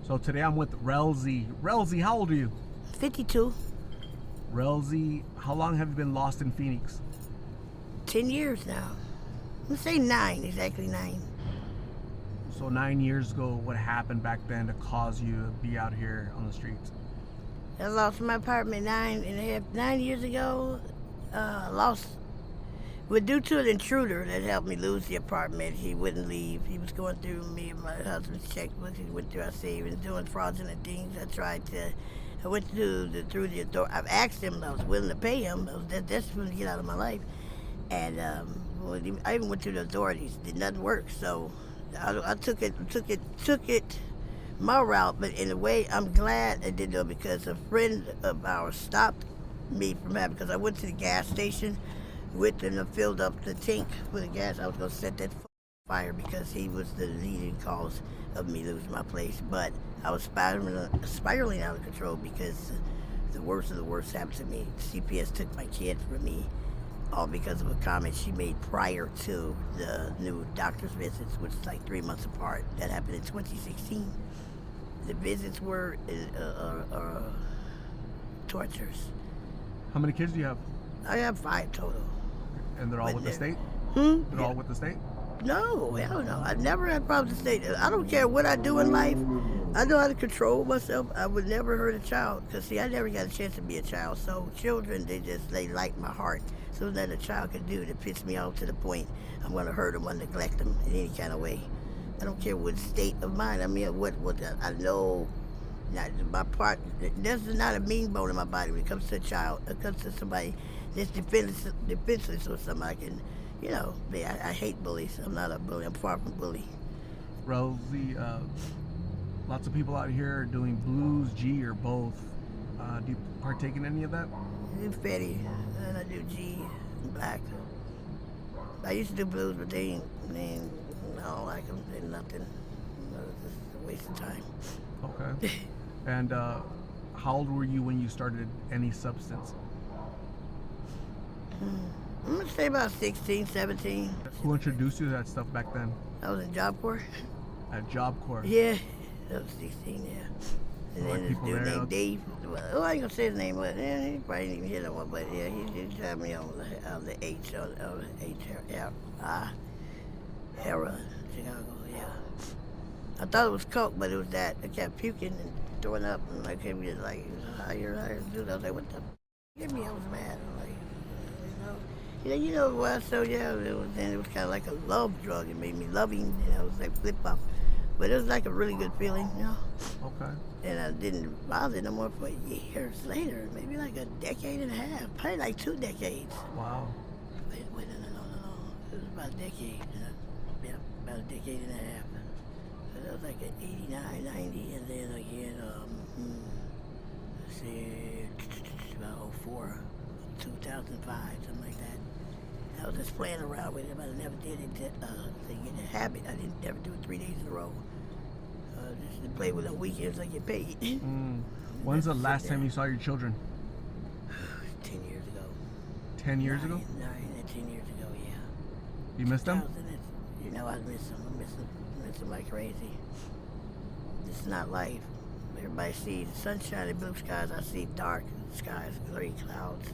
So today I'm with Rellzie. Rellzie, how old are you? 52. Rellzie, how long have you been lost in Phoenix? 10 years now. Let's say 9, exactly 9. So 9 years ago, what happened back then to cause you to be out here on the streets? I lost my apartment 9 years ago. Lost, but due to an intruder that helped me lose the apartment. He wouldn't leave. He was going through me and my husband's checkbooks. He went through our savings, doing fraudulent things. I went through the door. I've asked him if I was willing to pay him. I was desperate to get out of my life. And I even went to the authorities. Did nothing work. So I took it my route. But in a way, I'm glad I did though, because a friend of ours stopped me from having. Because I went to the gas station with him and filled up the tank with the gas. I was gonna set that fire because he was the leading cause of me losing my place. But I was spiraling out of control because the worst of the worst happened to me. CPS took my kid from me, all because of a comment she made prior to the new doctor's visits, which is like 3 months apart. That happened in 2016. The visits were torturous. How many kids do you have? I have 5 total. And they're all with the state? Hmm? They're all with the state? No, hell no. I've never had problems with the state. I don't care what I do in life. I know how to control myself. I would never hurt a child. Because, see, I never got a chance to be a child. So children, they light my heart. So that a child can do that pisses me off to the point I'm going to hurt them or neglect them in any kind of way. I don't care what state of mind. I mean, what I know. Not my part. There's not a mean bone in my body when it comes to a child. It comes to somebody that's defenseless or somebody can, I hate bullies. I'm not a bully. I'm far from bully. Rellzie, lots of people out here are doing blues, G, or both. Do you partake in any of that? I do Fetty, and I do G, and Black. I used to do blues, but I don't like them. They're nothing. It's just a waste of time. Okay. And how old were you when you started any substance? I'm going to say about 16, 17. Who introduced you to that stuff back then? I was in Job Corps. At Job Corps? Yeah, I was 16, yeah. And then this dude named Dave. Well, I ain't going to say his name, but yeah, he probably didn't even hear that one. But yeah, he just had me on the H, heroin, Chicago, yeah. I thought it was coke, but it was that. I kept puking and throwing up, and I came in like, higher, dude. I was like, what the f*** give me? I was mad. I'm like, you know what? So yeah, it was kind of like a love drug. It made me loving. It was like flip flop, but it was like a really good feeling, Okay. And I didn't bother no more for years later, maybe like a decade and a half, probably like 2 decades. Wow. Wait, no. It was about a decade. Yeah, about a decade and a half. So that was like an 89, 90, and then again, let's see, about 04, 2005, something like that. I was just playing around with it, but I never did it to get a habit. I didn't ever do it 3 days in a row. Just to play with on weekends, I get paid. When's the last time you saw your children? 10 years ago. 10 years ago? 9 and 10 years ago, yeah. You missed them? I miss them. I miss them like crazy. This is not life. Everybody sees sunshine and blue skies. I see dark skies, gray clouds,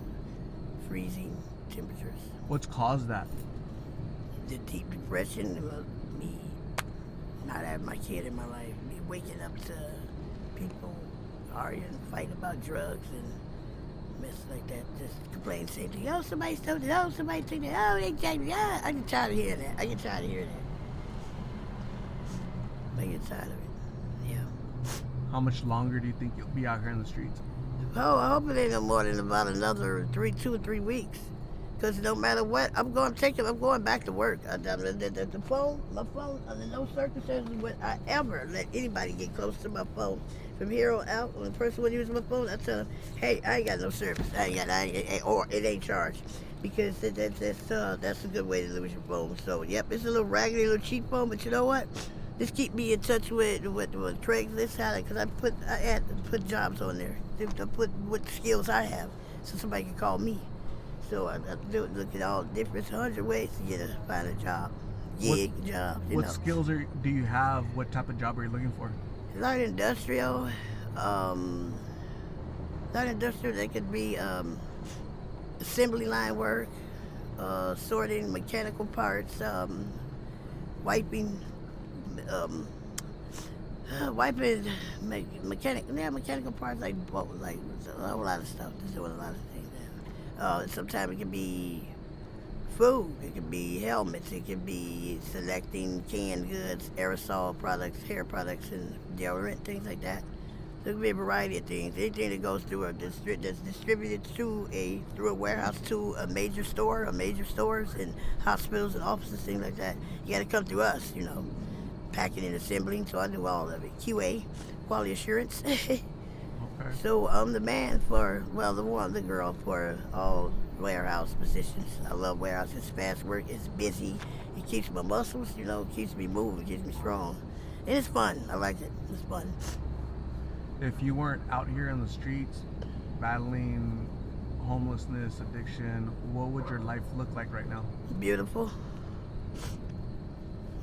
freezing temperatures. What's caused that? The deep depression, me not having my kid in my life, me waking up to people arguing, fighting about drugs and mess like that. Just complain, same thing. Oh, somebody stole it. Oh, somebody took it. Oh, they jacked me. Oh, I get tired of hearing that. I get tired of it. Yeah. How much longer do you think you'll be out here in the streets? Oh, I hope it ain't no more than about another 2 or 3 weeks. Because no matter what, I'm going back to work. The phone, my phone, under no circumstances would I ever let anybody get close to my phone. From here on out, when the person would use my phone, I tell them, hey, I ain't got no service. Or it ain't charged. Because that's a good way to lose your phone. So, yep, it's a little raggedy, little cheap phone, but you know what? Just keep me in touch with Craigslist, because I had to put jobs on there. To put what skills I have, so somebody can call me. So I look at all different 100 ways to find a job, job. What skills do you have? What type of job are you looking for? Light industrial. Light industrial, they could be assembly line work, sorting mechanical parts, wiping, wiping mechanical parts like a whole lot of stuff. Just doing a lot of things. Sometimes it can be food, it can be helmets, it can be selecting canned goods, aerosol products, hair products, and deodorant, things like that. There could be a variety of things. Anything that goes through that's distributed through a warehouse to a major stores and hospitals and offices, things like that. You got to come through us, packing and assembling. So I do all of it. QA, quality assurance. Okay. So I'm the man the girl for all warehouse positions. I love warehouse. It's fast work. It's busy. It keeps my muscles, keeps me moving, keeps me strong, and it's fun. I like it. It's fun. If you weren't out here in the streets battling homelessness, addiction, what would your life look like right now? Beautiful.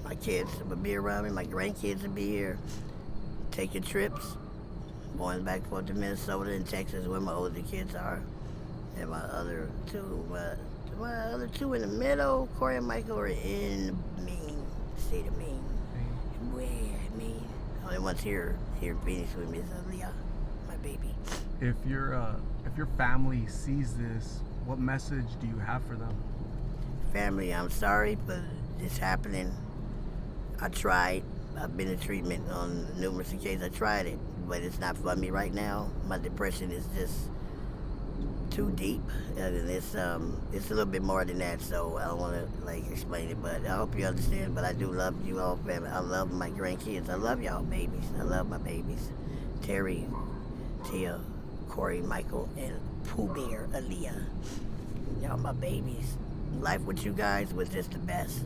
My kids would be around me. My grandkids would be here, taking trips, going back and forth to Minnesota and Texas where my older kids are. And my other two in the middle, Corey and Michael, are in Maine, state of Maine. Where, Maine? Only one's here in Phoenix with me is Leah, my baby. If your family sees this, what message do you have for them? Family, I'm sorry, but it's happening. I tried. I've been in treatment on numerous occasions. I tried it, but it's not for me right now. My depression is just too deep, and it's a little bit more than that. So I don't want to explain it, but I hope you understand. But I do love you all, family. I love my grandkids. I love y'all babies. I love my babies, Terry, Tia, Corey, Michael, and Pooh Bear, Aaliyah. Y'all my babies. Life with you guys was just the best.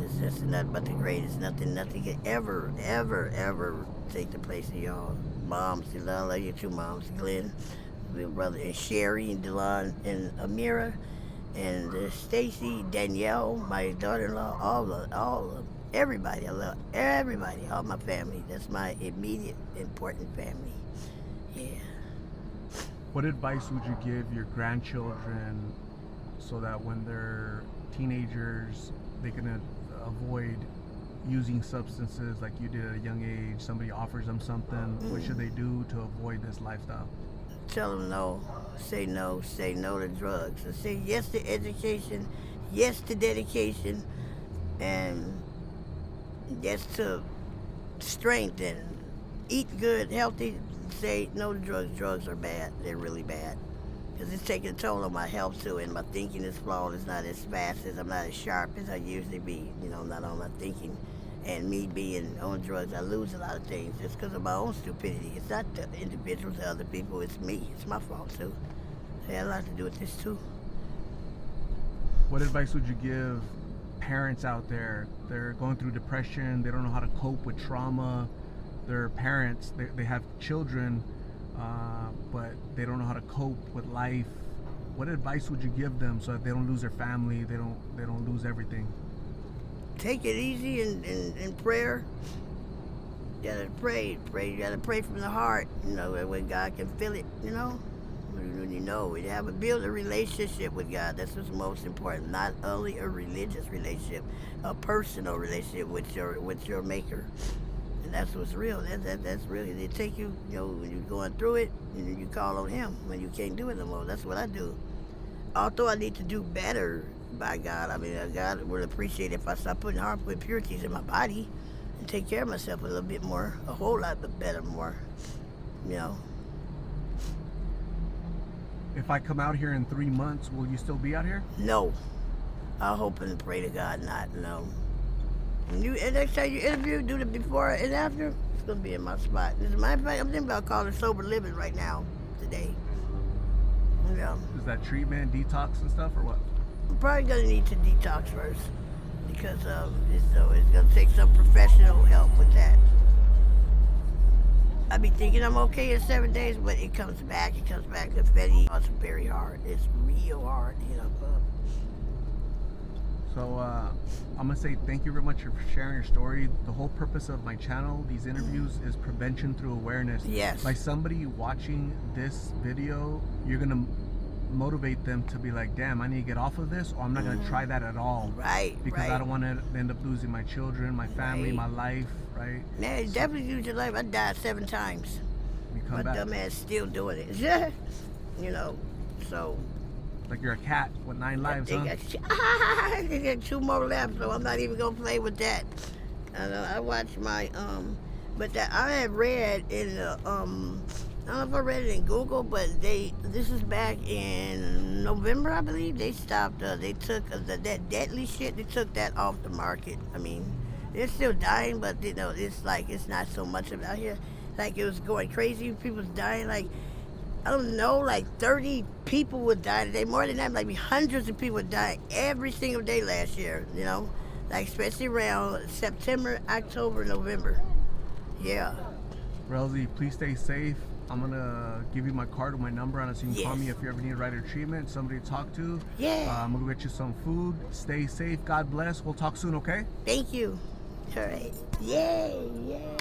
It's just nothing but the greatest. Nothing can ever take the place of y'all. Moms, I love you too, moms. Glenn, my brother, and Sherry, and Delon, and Amira, and Stacy, Danielle, my daughter-in-law, all of them. Everybody. I love everybody, all my family. That's my immediate, important family. Yeah. What advice would you give your grandchildren so that when they're teenagers, they can avoid using substances like you did at a young age? Somebody offers them something. What should they do to avoid this lifestyle? Tell them no. Say no to drugs. And say yes to education, yes to dedication, and yes to strength, and eat good, healthy. Say no to drugs. Drugs are bad. They're really bad. Because it's taking a toll on my health too, and my thinking is flawed. It's not as fast I'm not as sharp as I usually be, not on my thinking. And me being on drugs, I lose a lot of things just because of my own stupidity. It's not the individuals, the other people, it's me. It's my fault too. It had a lot to do with this too. What advice would you give parents out there? They're going through depression, they don't know how to cope with trauma. They're parents, they have children, but they don't know how to cope with life. What advice would you give them so that they don't lose their family, they don't lose everything? Take it easy and prayer. You gotta pray. You gotta pray from the heart, where God can feel it, When you build a relationship with God. That's what's most important. Not only a religious relationship, a personal relationship with your maker. And that's what's real. That's really, they take you, when you're going through it, and you call on Him when you can't do it no more. That's what I do. Although I need to do better, by God, God would appreciate if I stop putting harmful impurities in my body and take care of myself a little bit more, a whole lot better, more, If I come out here in 3 months, will you still be out here? No. I hope and pray to God not, no. And next time you interview, do the before and after, it's going to be in my spot. As a matter of fact, I'm thinking about calling sober living right now, today. Is that treatment, detox and stuff, or what? I'm probably going to need to detox first because it's going to take some professional help with that. I be thinking I'm okay in 7 days, but it comes back. Confetti, it's very hard. It's real hard, So I'm gonna say thank you very much for sharing your story. The whole purpose of my channel, these interviews, is prevention through awareness. Yes. By somebody watching this video, you're gonna motivate them to be like, damn, I need to get off of this, or I'm not gonna try that at all. Right. Because right. I don't want to end up losing my children, my family, Right. my life, right? Man, it definitely lose your life. I died 7 times. You come My back. dumb ass still doing it. You know, so. Like you're a cat with 9 lives, huh? I got 2 more left, so I'm not even gonna play with that. I watch my but that I had read in the I don't know if I read it in Google, but this is back in November, I believe. They stopped. They took that deadly shit. They took that off the market. I mean, they're still dying, but you know, it's like it's not so much of it out here. Like it was going crazy. People was dying. Like I don't know, like 30 people would die today. More than that, like hundreds of people would die every single day last year. You know, like especially around September, October, November. Yeah. Rellzie, please stay safe. I'm gonna give you my card with my number on it, so you can call me if you ever need a rider treatment, somebody to talk to. Yeah. I'm gonna get you some food. Stay safe. God bless. We'll talk soon, okay? Thank you. All right. Yay. Yay.